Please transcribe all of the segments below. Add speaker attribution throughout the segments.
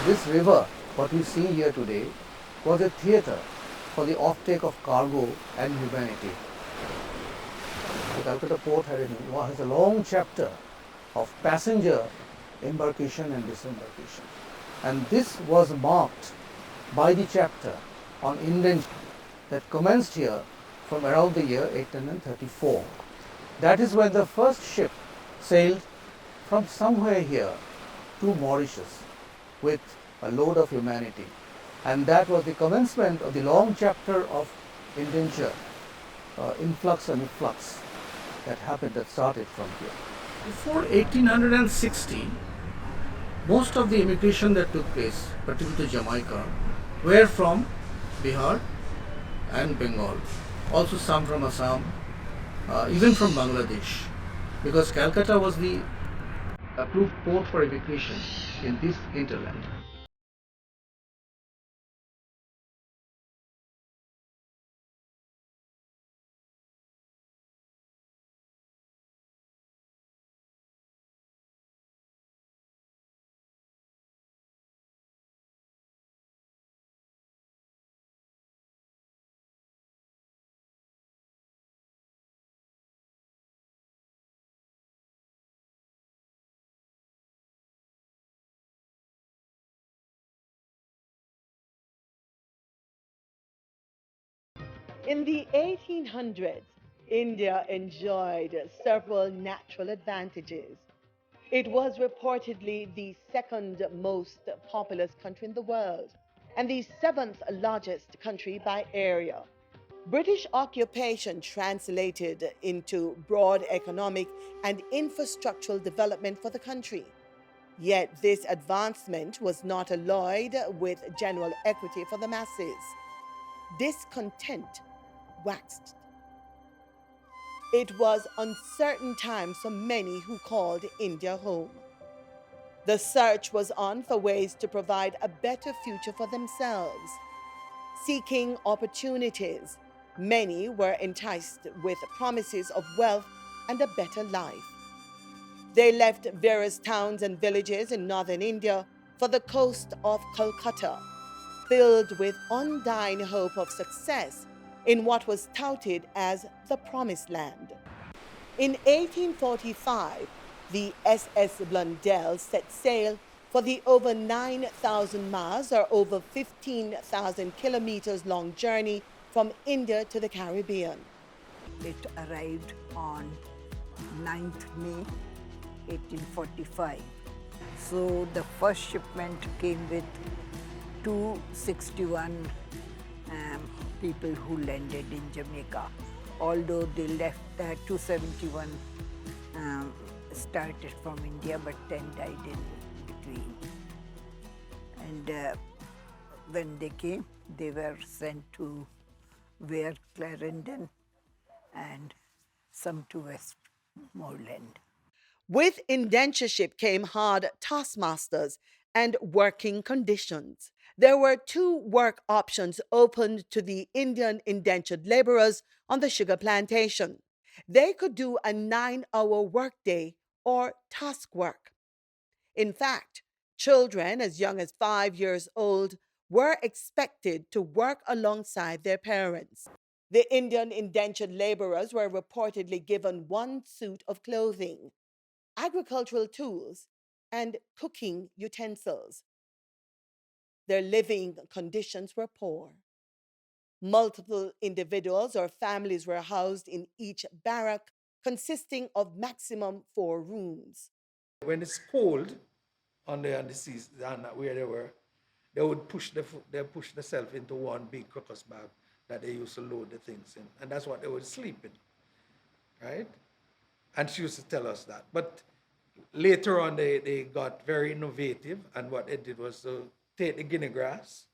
Speaker 1: This river, what we see here today, was a theatre for the offtake of cargo and humanity. The Calcutta port has a long chapter of passenger embarkation and disembarkation. And this was marked by the chapter on indenture that commenced here from around the year 1834. That is when the first ship sailed from somewhere here to Mauritius with a load of humanity. And that was the commencement of the long chapter of indenture, influx and efflux that started from here. Before 1860, most of the immigration that took place, particularly to Jamaica, were from Bihar and Bengal. Also some from Assam, even from Bangladesh, because Calcutta was the approved port for immigration in this hinterland.
Speaker 2: In the 1800s, India enjoyed several natural advantages. It was reportedly the second most populous country in the world and the seventh largest country by area. British occupation translated into broad economic and infrastructural development for the country. Yet this advancement was not alloyed with general equity for the masses. Discontent waxed. It was uncertain times for many who called India home. The search was on for ways to provide a better future for themselves. Seeking opportunities, many were enticed with promises of wealth and a better life. They left various towns and villages in northern India for the coast of Calcutta, filled with undying hope of success in what was touted as the Promised Land. In 1845, the SS Blundell set sail for the over 9,000 miles or over 15,000 kilometers long journey from India to the Caribbean.
Speaker 3: It arrived on 9th May 1845. So the first shipment came with 261 people who landed in Jamaica. Although they left, 271 started from India, but 10 died in between. And when they came, they were sent to Ware, Clarendon, and some to Westmoreland.
Speaker 2: With indentureship came hard taskmasters and working conditions. There were two work options open to the Indian indentured laborers on the sugar plantation. They could do a 9-hour workday or task work. In fact, children as young as 5 years old were expected to work alongside their parents. The Indian indentured laborers were reportedly given one suit of clothing, agricultural tools, and cooking utensils. Their living conditions were poor. Multiple individuals or families were housed in each barrack, consisting of maximum 4 rooms.
Speaker 4: When it's cold on the seas and where they were, they would push themselves into one big crocus bag that they used to load the things in, and that's what they would sleep in, right? And she used to tell us that. But later on, they got very innovative, and what they did was to take the guinea grass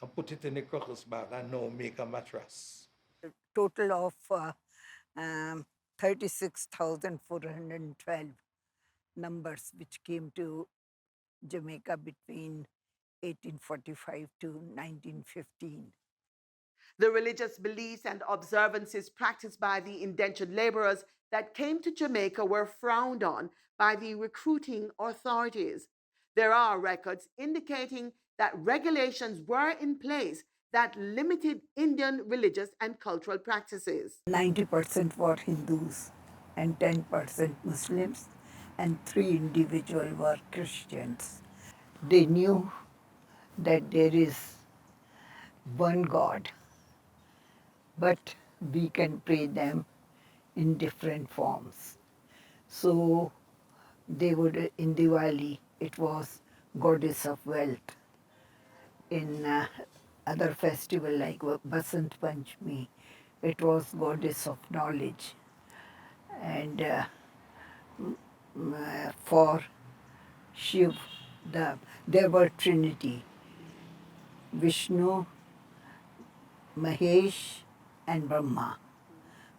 Speaker 4: and put it in the crocus bag and now make a mattress.
Speaker 3: A total of 36,412 numbers which came to Jamaica between 1845 to 1915.
Speaker 2: The religious beliefs and observances practiced by the indentured laborers that came to Jamaica were frowned on by the recruiting authorities. There are records indicating that regulations were in place that limited Indian religious and cultural practices.
Speaker 3: 90% were Hindus and 10% Muslims, and 3 individuals were Christians. They knew that there is one God, but we can pray them in different forms. So they would, in Diwali, it was goddess of wealth. In other festival like Basant Panchami, it was goddess of knowledge. And for Shiv, there were Trinity, Vishnu, Mahesh, and Brahma.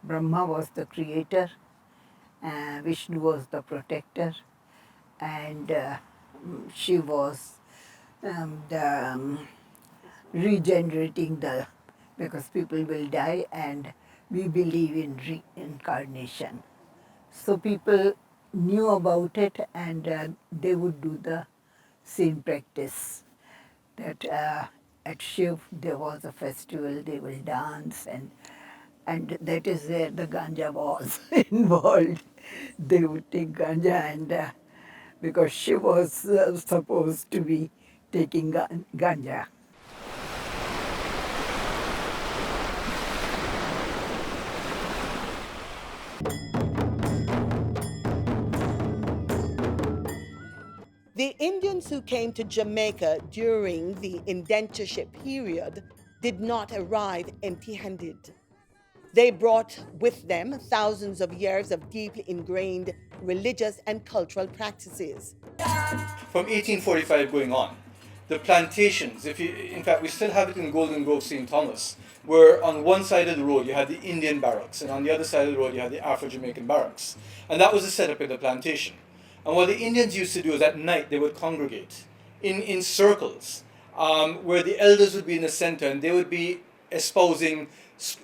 Speaker 3: Brahma was the creator, Vishnu was the protector, and Shiv was the regenerating because people will die and we believe in reincarnation. So people knew about it and they would do the same practice. That at Shiv there was a festival, they will dance and that is where the ganja was involved. They would take ganja and because Shiv was supposed to be taking ganja.
Speaker 2: The Indians who came to Jamaica during the indentureship period did not arrive empty-handed. They brought with them thousands of years of deeply ingrained religious and cultural practices.
Speaker 5: From 1845 going on, the plantations, in fact, we still have it in Golden Grove, St. Thomas, where on one side of the road you had the Indian barracks, and on the other side of the road you had the Afro-Jamaican barracks. And that was the setup of the plantation. And what the Indians used to do is at night they would congregate in circles, where the elders would be in the center and they would be espousing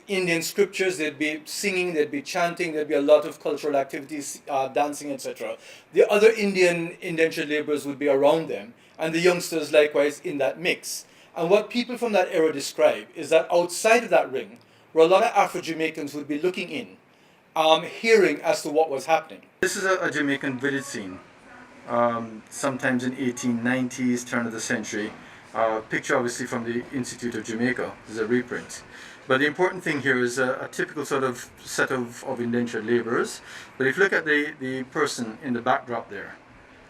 Speaker 5: Indian scriptures, they'd be singing, they'd be chanting, there'd be a lot of cultural activities, dancing, etc. The other Indian indentured laborers would be around them, and the youngsters likewise in that mix. And what people from that era describe is that outside of that ring, where a lot of Afro-Jamaicans would be looking in, hearing as to what was happening. This is a Jamaican village scene, sometimes in 1890s, turn of the century. Picture obviously from the Institute of Jamaica. This is a reprint. But the important thing here is a typical sort of set of indentured laborers. But if you look at the person in the backdrop there,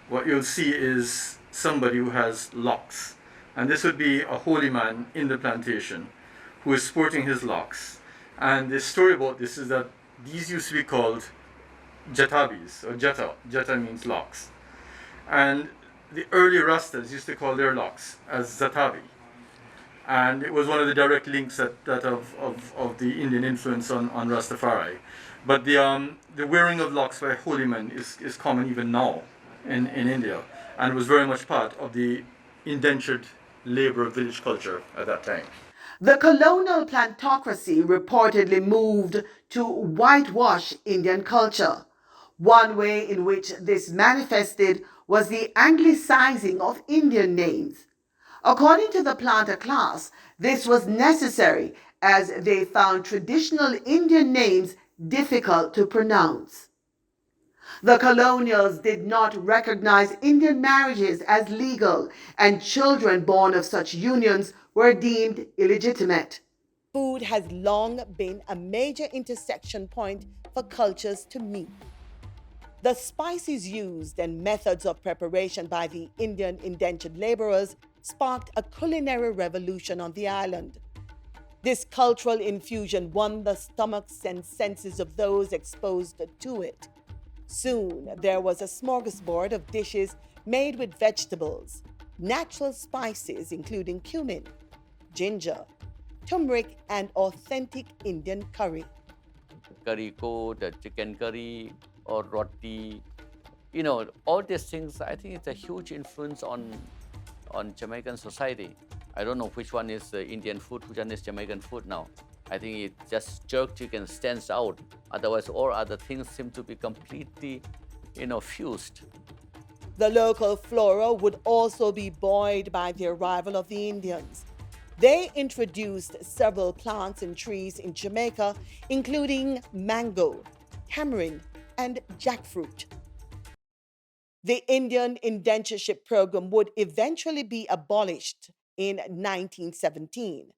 Speaker 5: what you'll see is somebody who has locks. And this would be a holy man in the plantation who is sporting his locks. And the story about this is that these used to be called jatabis, or jata. Jata means locks. And the early Rastas used to call their locks as zatabi. And it was one of the direct links of the Indian influence on Rastafari. But the wearing of locks by holy men is common even now in India, and was very much part of the indentured labor village culture at that time.
Speaker 2: The colonial plantocracy reportedly moved to whitewash Indian culture. One way in which this manifested was the anglicizing of Indian names. According to the planter class, this was necessary as they found traditional Indian names difficult to pronounce. The colonials did not recognize Indian marriages as legal, and children born of such unions were deemed illegitimate. Food has long been a major intersection point for cultures to meet. The spices used and methods of preparation by the Indian indentured laborers sparked a culinary revolution on the island. This cultural infusion won the stomachs and senses of those exposed to it. Soon, there was a smorgasbord of dishes made with vegetables, natural spices including cumin, ginger, turmeric, and authentic Indian curry.
Speaker 6: Curry coat, chicken curry, or roti, all these things, I think it's a huge influence on Jamaican society. I don't know which one is Indian food, which one is Jamaican food now. I think it just jerk chicken stands out. Otherwise, all other things seem to be completely, fused.
Speaker 2: The local flora would also be buoyed by the arrival of the Indians. They introduced several plants and trees in Jamaica, including mango, tamarind, and jackfruit. The Indian indentureship program would eventually be abolished in 1917.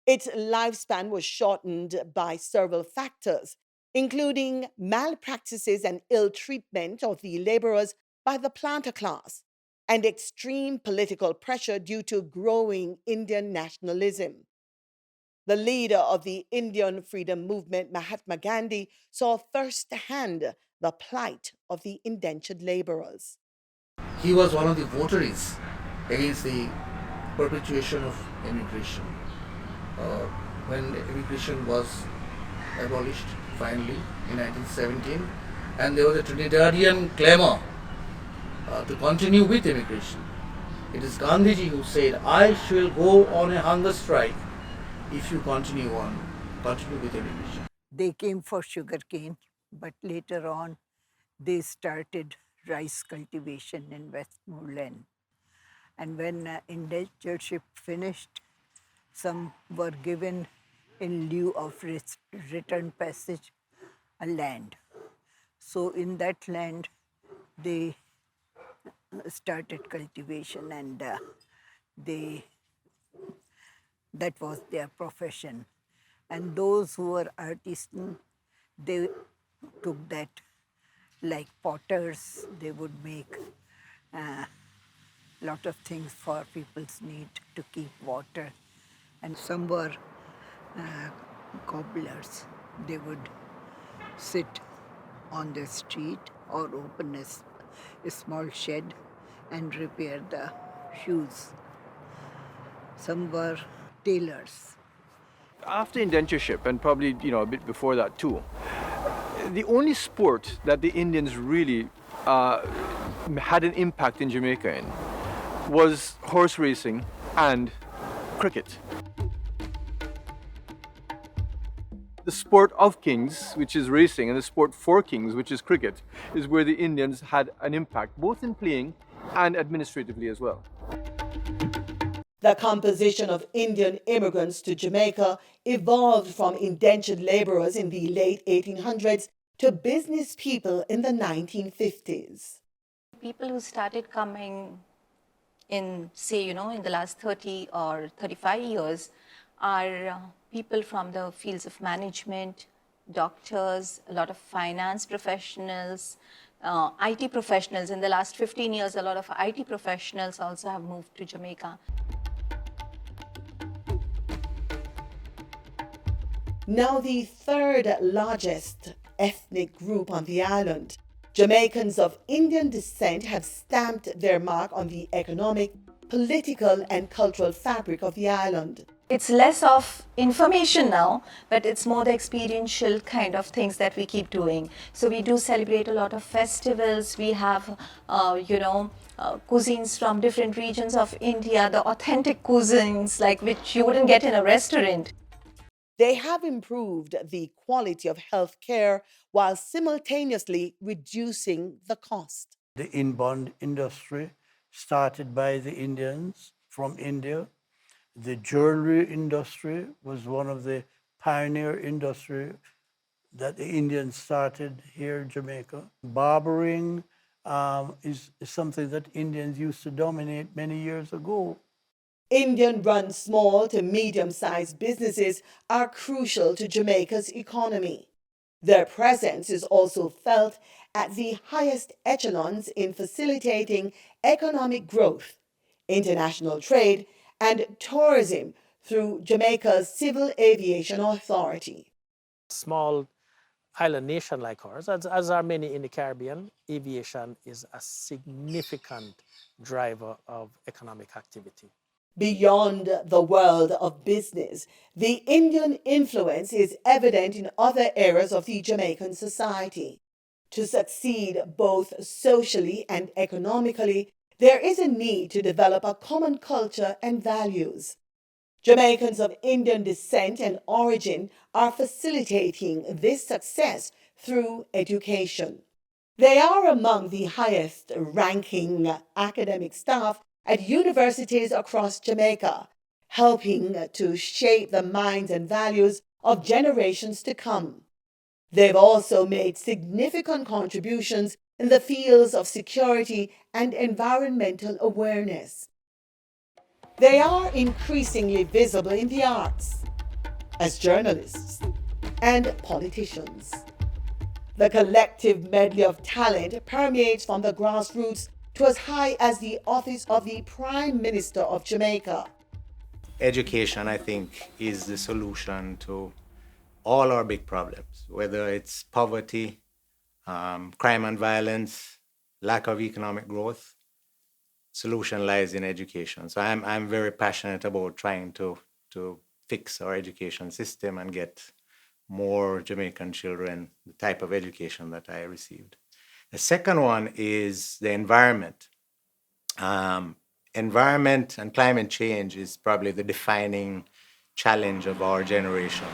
Speaker 2: Its lifespan was shortened by several factors, including malpractices and ill treatment of the laborers by the planter class, and extreme political pressure due to growing Indian nationalism. The leader of the Indian freedom movement, Mahatma Gandhi, saw firsthand the plight of the indentured laborers.
Speaker 1: He was one of the votaries against the perpetuation of immigration. Uh, when immigration was abolished finally in 1917, and there was a Trinidadian clamor to continue with immigration. It is Gandhiji who said, "I shall go on a hunger strike if you continue with immigration."
Speaker 3: They came for sugarcane, but later on they started rice cultivation in Westmoreland. And when indentureship finished, some were given in lieu of return passage a land. So in that land, they started cultivation, and that was their profession. And those who were artisan, they took that, like potters, they would make a lot of things for people's need to keep water. And some were cobblers. They would sit on the street or open a small shed and repair the shoes. Some were tailors.
Speaker 7: After indentureship, and probably a bit before that too, the only sport that the Indians really had an impact in Jamaica in was horse racing and cricket. The sport of kings, which is racing, and the sport for kings, which is cricket, is where the Indians had an impact, both in playing and administratively as well.
Speaker 2: The composition of Indian immigrants to Jamaica evolved from indentured laborers in the late 1800s to business people in the 1950s.
Speaker 8: People who started coming in, say, in the last 30 or 35 years are people from the fields of management, doctors, a lot of finance professionals, IT professionals. In the last 15 years, a lot of IT professionals also have moved to Jamaica.
Speaker 2: Now the third largest ethnic group on the island, Jamaicans of Indian descent have stamped their mark on the economic, political, and cultural fabric of the island.
Speaker 8: It's less of information now, but it's more the experiential kind of things that we keep doing. So we do celebrate a lot of festivals. We have, cuisines from different regions of India, the authentic cuisines, like which you wouldn't get in a restaurant.
Speaker 2: They have improved the quality of health care while simultaneously reducing the cost.
Speaker 9: The inbound industry started by the Indians from India. The jewelry industry was one of the pioneer industry that the Indians started here in Jamaica. Barbering is something that Indians used to dominate many years ago.
Speaker 2: Indian-run small to medium-sized businesses are crucial to Jamaica's economy. Their presence is also felt at the highest echelons in facilitating economic growth, international trade, and tourism through Jamaica's Civil Aviation Authority.
Speaker 10: Small island nation like ours, as are many in the Caribbean, aviation is a significant driver of economic activity.
Speaker 2: Beyond the world of business, the Indian influence is evident in other areas of the Jamaican society. To succeed both socially and economically, there is a need to develop a common culture and values. Jamaicans of Indian descent and origin are facilitating this success through education. They are among the highest ranking academic staff at universities across Jamaica, helping to shape the minds and values of generations to come. They've also made significant contributions in the fields of security and environmental awareness. They are increasingly visible in the arts, as journalists and politicians. The collective medley of talent permeates from the grassroots to as high as the office of the Prime Minister of Jamaica.
Speaker 11: Education, I think, is the solution to all our big problems, whether it's poverty, crime and violence, lack of economic growth. Solution lies in education. So I'm very passionate about trying to fix our education system and get more Jamaican children the type of education that I received. The second one is the environment. Environment and climate change is probably the defining challenge of our generation.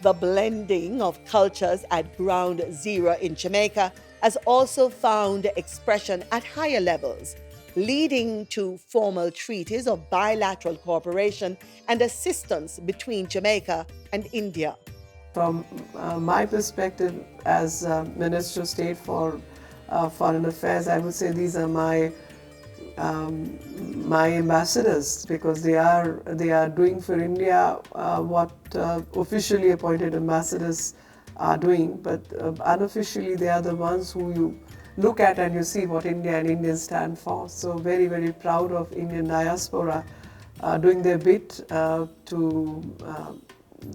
Speaker 2: The blending of cultures at ground zero in Jamaica has also found expression at higher levels, leading to formal treaties of bilateral cooperation and assistance between Jamaica and India.
Speaker 12: From my perspective as Minister of State for Foreign Affairs, I would say these are my ambassadors, because they are doing for India what officially appointed ambassadors are doing, but unofficially they are the ones who you look at and you see what India and Indians stand for. So very, very proud of Indian diaspora doing their bit to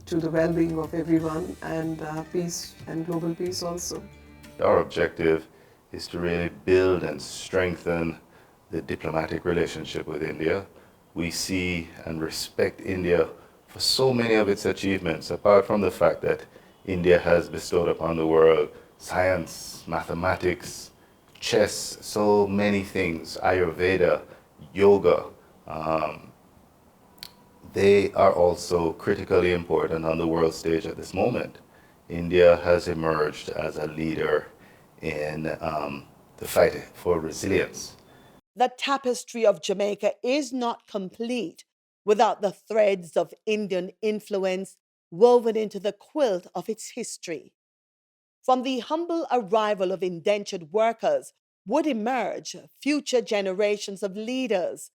Speaker 12: the well-being of everyone, and peace and global peace also.
Speaker 13: Our objective is to really build and strengthen the diplomatic relationship with India. We see and respect India for so many of its achievements, apart from the fact that India has bestowed upon the world science, mathematics, chess, so many things, Ayurveda, yoga. They are also critically important on the world stage at this moment. India has emerged as a leader in the fight for resilience.
Speaker 2: The tapestry of Jamaica is not complete without the threads of Indian influence woven into the quilt of its history. From the humble arrival of indentured workers would emerge future generations of leaders,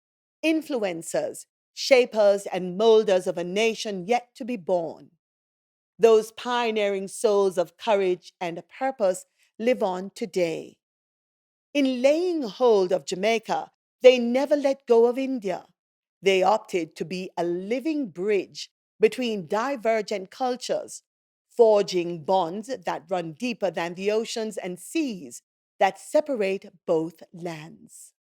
Speaker 2: influencers, shapers, and molders of a nation yet to be born. Those pioneering souls of courage and purpose live on today. In laying hold of Jamaica, they never let go of India. They opted to be a living bridge between divergent cultures, forging bonds that run deeper than the oceans and seas that separate both lands.